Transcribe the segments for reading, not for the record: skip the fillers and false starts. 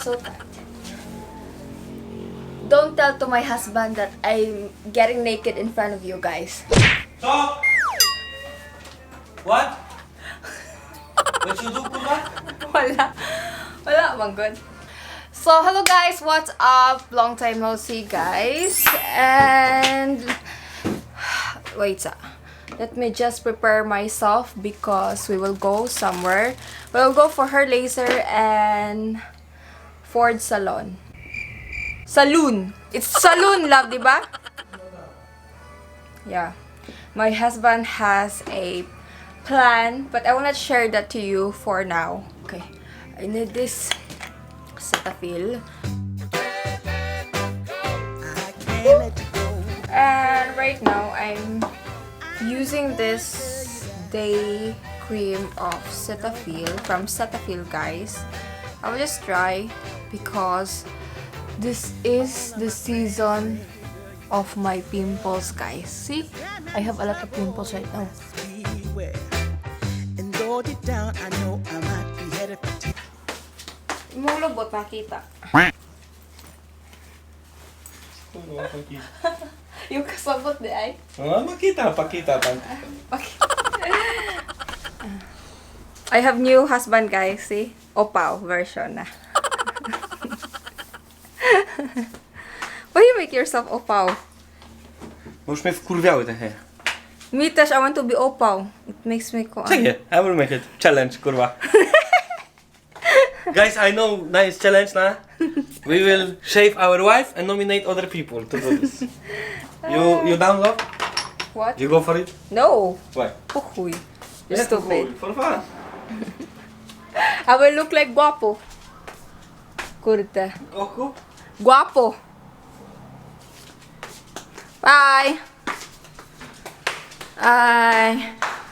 So tight. Don't tell to my husband that I'm getting naked in front of you guys. Stop! What? What you do, Puma? Wala bang good. So, hello guys, what's up? Long time no see, guys. And wait, let me just prepare myself because we will go somewhere. We'll go for her laser and Ford Salon. Saloon. It's saloon, love, diba? Yeah. My husband has a plan, but I will not share that to you for now. Okay. I need this Cetaphil. And right now, I'm using this day cream of Cetaphil from Cetaphil, guys. I will just try because this is the season of my pimples, guys. See? I have a lot of pimples right now. Mulubot makita. Yung kasabot di ay? Makita, pakita. I have new husband, guys. See? Opaw version na. Why you make yourself opaw? Bo już mnie wkurwiały te heje. Me też, I want to be opaw. It makes me go. Czekaj, I will make it. Challenge, kurwa. Guys, I know nice challenge na. We will shave our wife and nominate other people to do this. You down, love? What? You go for it? No. Why? Puhuy. You're Yeah, stupid. for fun. I will look like guapo. Kurta. Goku? Guapo. Bye.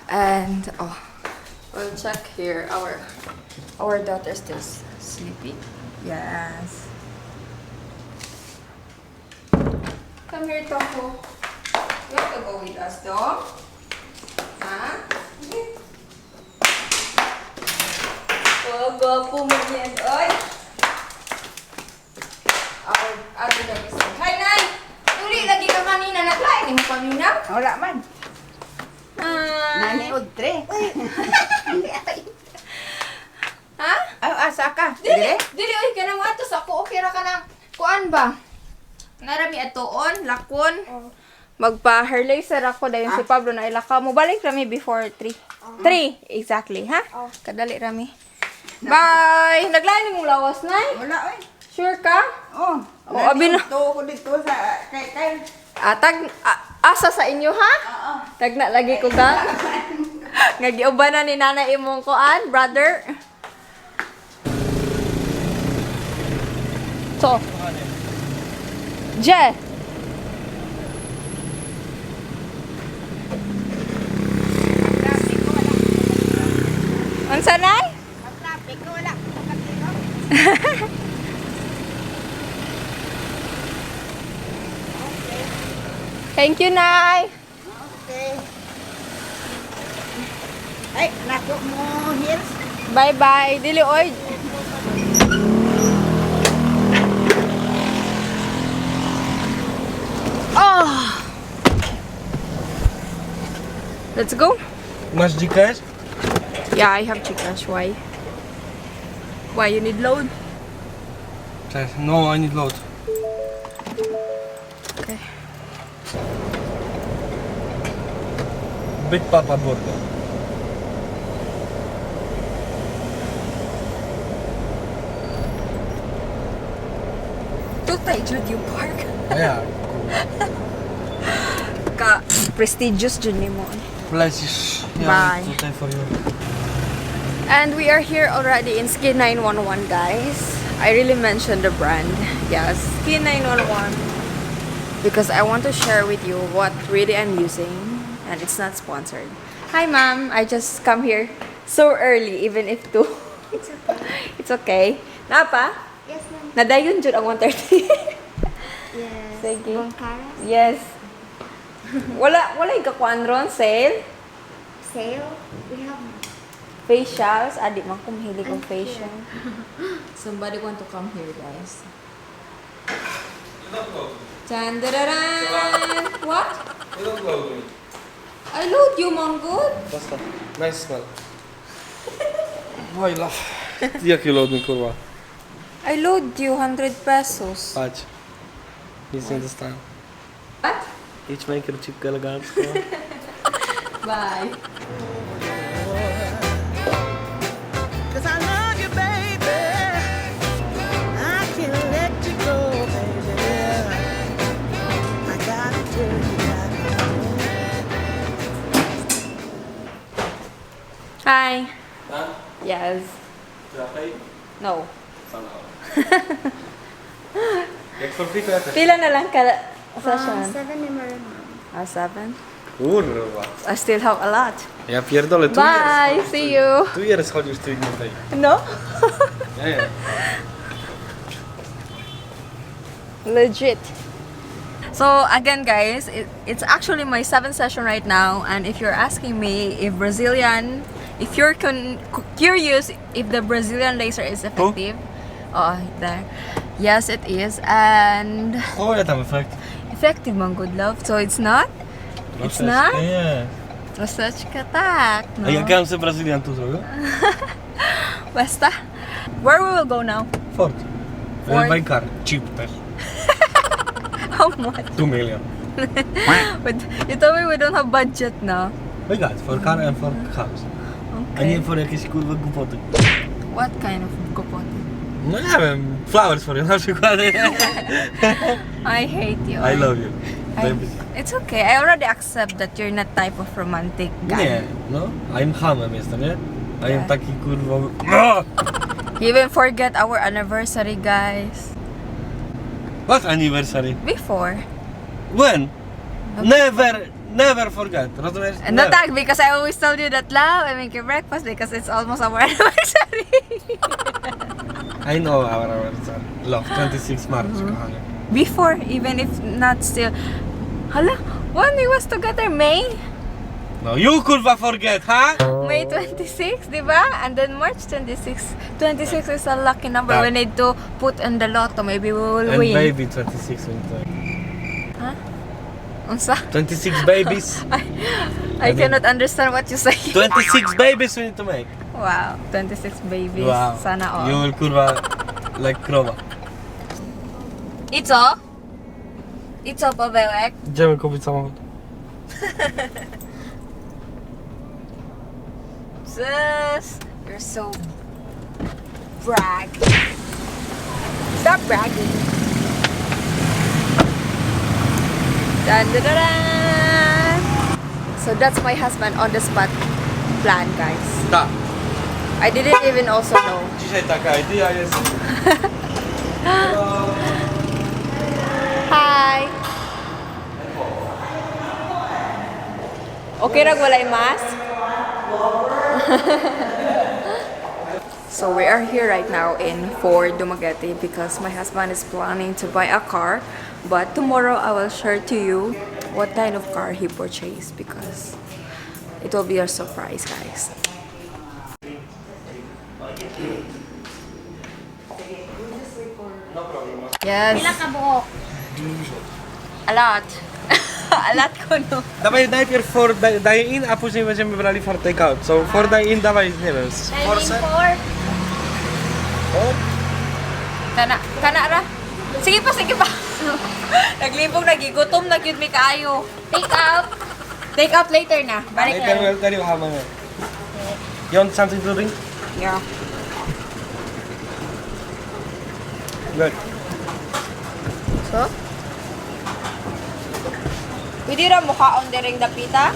And we'll check here. Our daughter still sleeping. Yes. Come here, Toko. You have to go with us, dog. Huh? Oh, guapo mo yan, oy. Our other dog is like, hi, Nay! Tuli, lagi ka kanina. Naglain mo paminaw? Wala man. Nani udre. Ha? Ay, asa ka? Dili, oy, ka na mo ato sa ako. Okay ra ka na. Kuan ba? Narami atoon, lakon. Magpa-hair laser ako dayon si Pablo na ilaka mo. Balik rami before 3. 3, exactly, ha? Kadali rami. Bye! Naglain mong lawas, Nay? Wala, oy. Sure ka? Oh. Abi na. Ito ko dito sa kay. Asa sa inyo, ha? Oo. Tagna lagi ko ga. Ngagiuban na ni nanay imong kuan, brother. So. Je. Unsa nay? Traffic ko wala. Thank you, Nay. Okay. Ay, nako mo heels. Bye-bye. Dili oy. Oh. Let's go. Masz Gcash? Yeah, I have Gcash. Why? Why you need load? No, I need load. Okay. Big Papa Burger. Tutay jud yung park. Yeah. Ka prestigious jud nimo. Places. Bye. Today for you. And we are here already in Skin 911, guys. I really mentioned the brand. Yes, Skin 911. Because I want to share with you what really I'm using. And it's not sponsored. Hi, ma'am. I just come here so early, even if 2. It's okay. It's okay. Napa? Yes, ma'am. Nadayon jud ang 130. Yes. Sige. Bong caras? Yes. Wala yung kakuan ron, sale? Sale? We have facials. Adi man ko mahilig kong facial. Somebody want to come here, guys. Chandararan! What? You don't load me. I load you, Mangood. Basta. Nice smell. Oj, love. Jaki load mi, kurwa? I load you 100 pesos. Patrz. Nic nie dostałem. What? Idź maker chipkę elegancko. Bye. Cause I love you, baby. I can't let you go, baby. I gotta tell you that. Hi. Tak? Yes. Trafej? No. Sana. Jak for free to ja też. Pila na lang ka session? 7 na meron, ma'am. 7? Kurwa. I still have a lot. Ja pierdolę, 2 Bye. years. See you. 2 years chodzisz tu i nie tej. No? Nie, nie. Legit. So again, guys, it's actually my 7th session right now, and if you're asking me if you're curious if the Brazilian laser is effective, there, yes, it is, and O, ja tam efekt. effective, man, good love. So it's not. It's not. Nie. Massage ka tak. No. A jak ja bym sobie Brazylian tu zrobił? Basta. Where we will go now? Ford. Ford. By car. Cheap też. How much? 2 million. But you told me we don't have budget now. My God, for car and for house. A nie for jakieś kurwa głupoty. What kind of głupoty? No nie wiem, flowers for you na przykład. I hate you. I love you. It's okay. I already accept that you're not type of romantic guy. Nie, no. I'm hamem jestem, nie? A Yeah. ja taki kurwa... No! You even forget our anniversary, guys. What anniversary? Before. When? Never forget. Rozumiesz? No Never. tak, because I always told you that, love, I make you breakfast because it's almost our anniversary. I know our anniversary. Love, 26 March, kochanie. Before, even if not still. Hala, when we was together, May? No you kurwa forget, ha? May 26, di ba? And then March 26. 26 is a lucky number. Tak. We need to put in the lotto. Maybe we will And win. baby 26 will take. Unsa? 26 babies. I cannot understand what you say. 26 babies we need to make. Wow, 26 babies. Wow. Sana all. You will kurwa like krowa. Ito? Ito, Pawełek? Idziemy kupić samochód. Sis, you're so brag. Stop bragging. Dun, dun, dun, dun. So that's my husband on the spot plan, guys. Tak. I didn't even also know. Dzisiaj taka idea jest. Hi! Okay ra walay mask? So we are here right now in Fort Dumaguete because my husband is planning to buy a car, but tomorrow I will share to you what kind of car he purchased because it will be a surprise, guys. Yes. Pila ka buhok? A lot. A lot ko, no. Dawaj najpierw for die-in, a później będziemy brali for take-out. So for die-in dawaj, nie wiem, z Force? 94? O, Kana ra. Sige pa, sige pa. Naglibog, nagigutom, nagyud mi kaayo. Take out? Take out later na. Balik later na. we'll tell you how many. You want something to drink? Yeah. Good. So? Pwede ra mukhaon direng dapita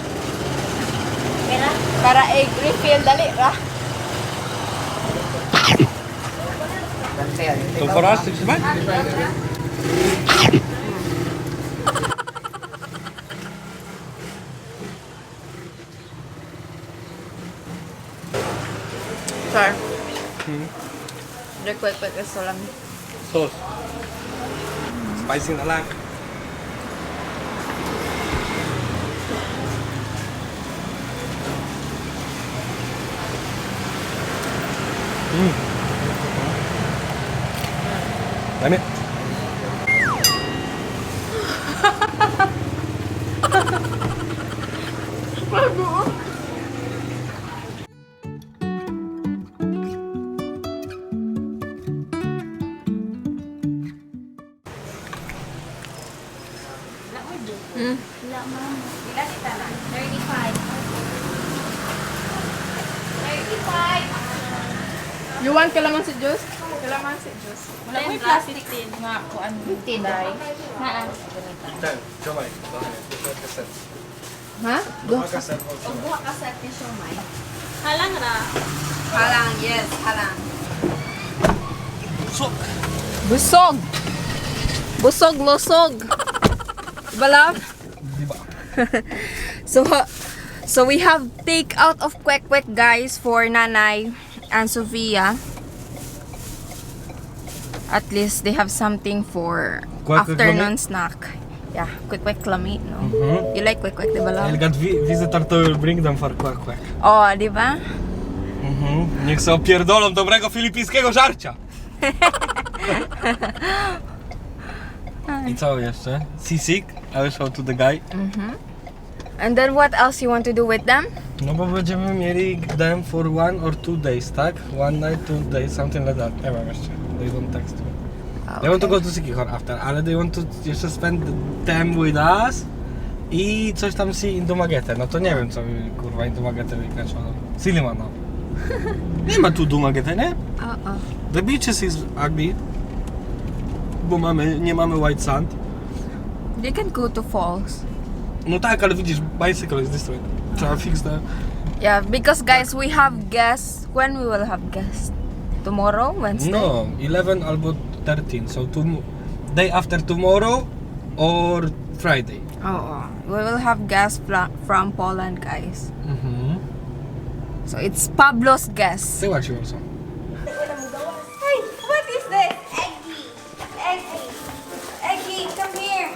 Pila? para egg refill dali ra. So for us, 65? Sir. Kwek-Kwek is lang. Sauce. Spicy na lang. Daj mi. Wala, ma'am. Ilan kita na? 35. 35. You want kalamansi juice? Kalamansi juice. Wala mo yung plastic tin. Nga, kuan. Tinday. Nga. Ten, siomaj. Duha kaset. Ha? Duha kaset. O buha ka sa atin siomay. Halang ra. Halang, yes, halang. So, Busog! Busog, losog! Diba, love? di ba? So we have take out of Kwek-Kwek, guys, for Nanay and Sofia. At least they have something for Kwek-Kwek afternoon snack. Yeah, Kwek-Kwek lami, no? You like Kwek-Kwek, diba, love? I'll get visitor to bring them for Kwek-Kwek. Oh, diba? Niech sobie opierdolą dobrego filipińskiego żarcia. I co jeszcze? Sisik, I will show to the guy. And then what else you want to do with them? No bo będziemy mieli them for 1 or 2 days, tak? 1 night, 2 days, something like that. Nie wiem jeszcze. They don't text me. They want to go to Sikihor after, ale they want to jeszcze spend time with us i coś tam see in Dumaguete. No to nie wiem co kurwa in Dumaguete wykręcono. Silimano. Nie ma tu Dumaguete, nie? The beaches is ugly. Bo nie mamy white sand. They can go to falls. No tak, ale widzisz, bicycle is this way. Trzeba fix the... Yeah, because guys, we have guests. When we will have guests? Tomorrow? Wednesday? No, 11 albo 13. So day after tomorrow or Friday. Oh, we will have guests from Poland, guys. So it's Pablo's guest. Say what you also. Hey, what is this? Eggy, Eggy, come here.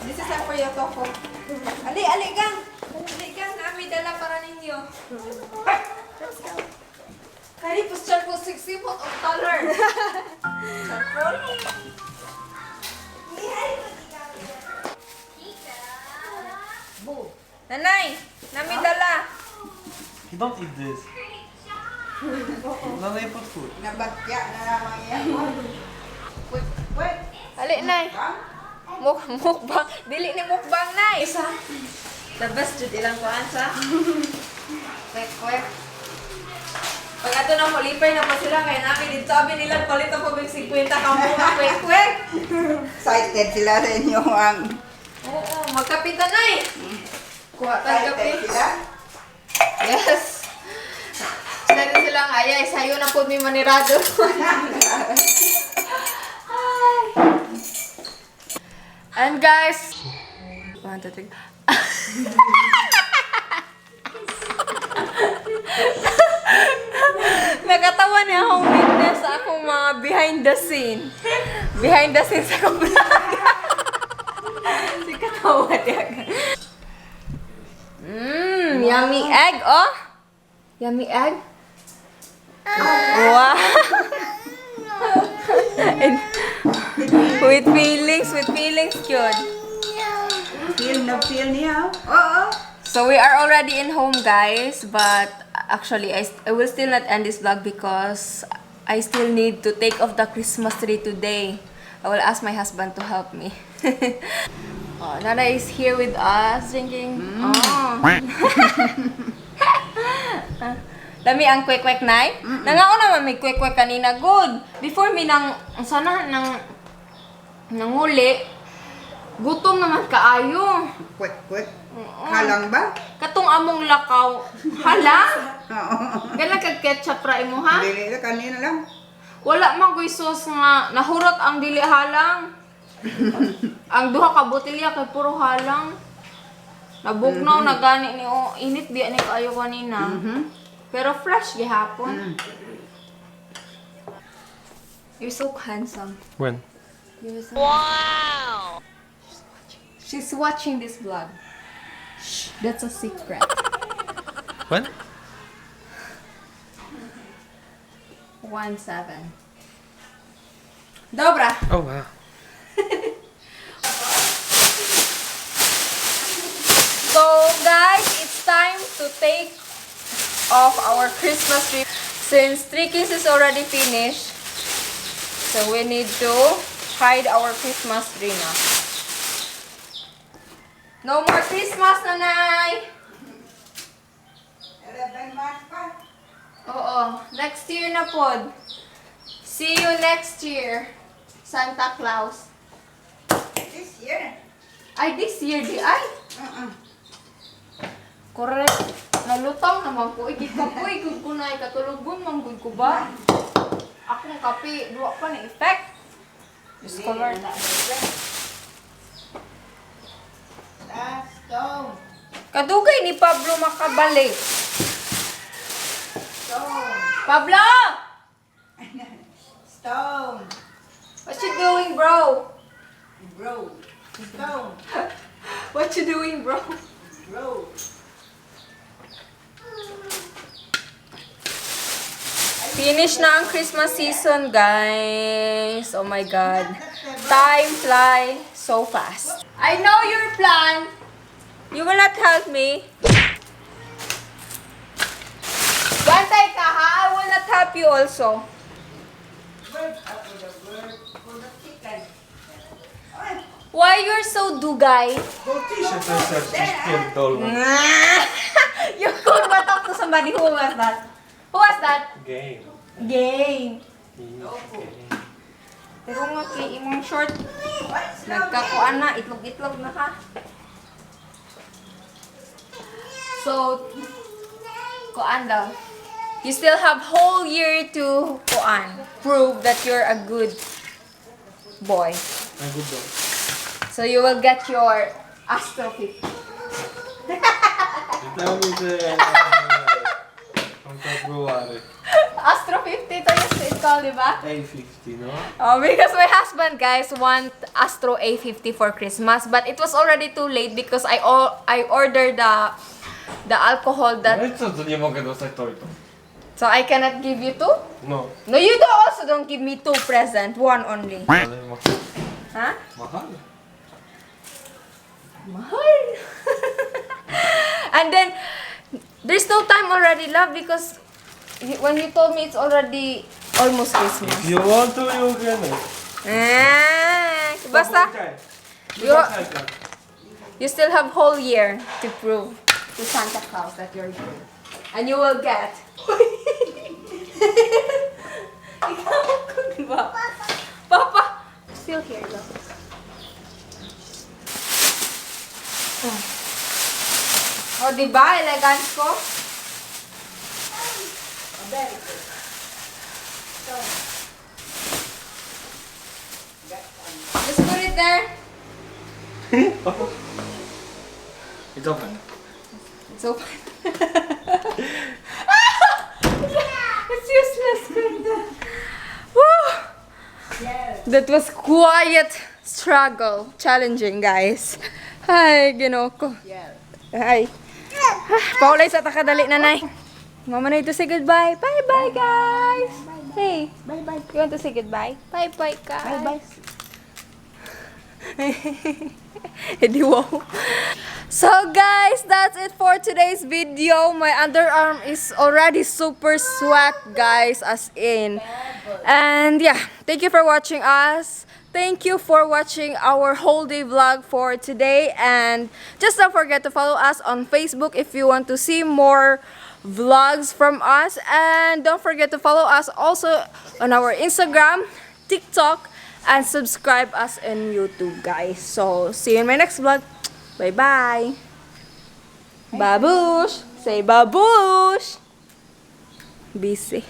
This is not for your toko. Ali gang. Nami dala para ninyo. Kari po charcoal 60 of color. Charcoal. Nanay, nami dala. You don't eat this. Nanay pot food. Nabagya na naman yan. Kwek-kwek. Ali, nay. Mukbang. Dili ni mukbang, nay. Isa. The best jud ilang kuan sa. Kwek-kwek. Pag ato na molipay na pa sila, kaya namin dito sabi nila palit ang pabig 50 ka mga kwek-kwek. Excited sila sa inyo ang... Oo, magkapitan, nay. Kuha tayo kape. Excited sila. Yes. Sila din silang ayay. Sayo na po may manirado. And guys, 1, 2, 3. Nakatawa niya akong witness sa akong mga behind the scene. Behind the scenes sa akong vlog. Si katawa niya. Yummy egg, oh. Yummy egg. Wow. And with feelings, cute. Feel niya. Oo. So we are already in home, guys, but actually I will still not end this vlog because I still need to take off the Christmas tree today. I will ask my husband to help me. Oh, Nana is here with us drinking. Oh. Lami ang kwek-kwek, nay. Nangako naman may kwek-kwek kanina, good. Before mi nanguli, gutom naman kaayo. Kwek-kwek. Halang ba? Katong among lakaw. Hala? Oo. Gala kag ketchup ra imo, ha? Dili na kanina lang. Wala man koy sauce nga nahurot ang dili halang. Ang duha ka botelya kay puro halang. Nabugnaw na gani ni init di ani kaayo kanina. Pero fresh gihapon. You're so handsome. When? Wow! She's watching this vlog. That's a secret. What? 1-7. Dobra. Oh wow. So guys, it's time to take off our Christmas tree. Since 3 keys is already finished, so we need to hide our Christmas tree now. No more Christmas, nanay! 11 months pa. Oo, next year na pod. See you next year, Santa Claus. This year. Ay, this year di ay. Correct. Nalutang naman ko. Ikikapoy, gud ko na ikatulugon, manggod ko ba? Akong kape, duwa pa na effect. Discover na. Last stone. Kadugay ni Pablo makabalik. Stone. Pablo! Stone. What you doing, bro? Bro. Stone. What you doing, bro? Bro. Finish na ang Christmas season, guys. Oh my God. Time fly so fast. I know your plan. You will not help me. Bantay ka, ha? I will not help you also. Bird. For the bird. For the chicken. Ay. Why you're so dugay? Go t-shirt and such still dull. You could but talk to somebody. Who was that? Who was that? Game. Game. Pero nga kay imong short. Nagkakuan na, itlog-itlog na ka. So, kuan daw. You still have whole year to kuan. Prove that you're a good boy. A good dog. So you will get your Astro 50. Tell me the from February. Astro 50 to yung call, di ba? A50, no? Oh, because my husband, guys, want Astro A50 for Christmas, but it was already too late because I ordered the alcohol that, Co to nie mogę dostać tortu? so I cannot give you two. No. No, you also don't give me two present, one only. Ale mahal. Huh? Mahal. Mahal. And then there's no time already, love, because when you told me it's already almost Christmas. If you want to, you can. Basta. You still have whole year to prove to Santa Claus that you're good. And you will get. Ikaw ko, di ba? Papa! Still here, though. Oh, di ba? Elegant ko? Very good. Just put it there. It's open. It's open. It's useless. Woo! That was quiet struggle. Challenging, guys. Ay, ginoo ko. Ay. Paulay sa takadali, nanay. Mama na ito say goodbye. Bye-bye, guys. Hey. Bye-bye. You want to say goodbye? Bye-bye, guys. Bye-bye. Edi wow. So guys, that's it for today's video. My underarm is already super sweat, guys, as in. And yeah, thank you for watching us. Thank you for watching our whole day vlog for today. And just don't forget to follow us on Facebook if you want to see more vlogs from us. And don't forget to follow us also on our Instagram, TikTok, and subscribe us on YouTube, guys. So, see you in my next vlog. Bye-bye. Babush! Say babush! Busy.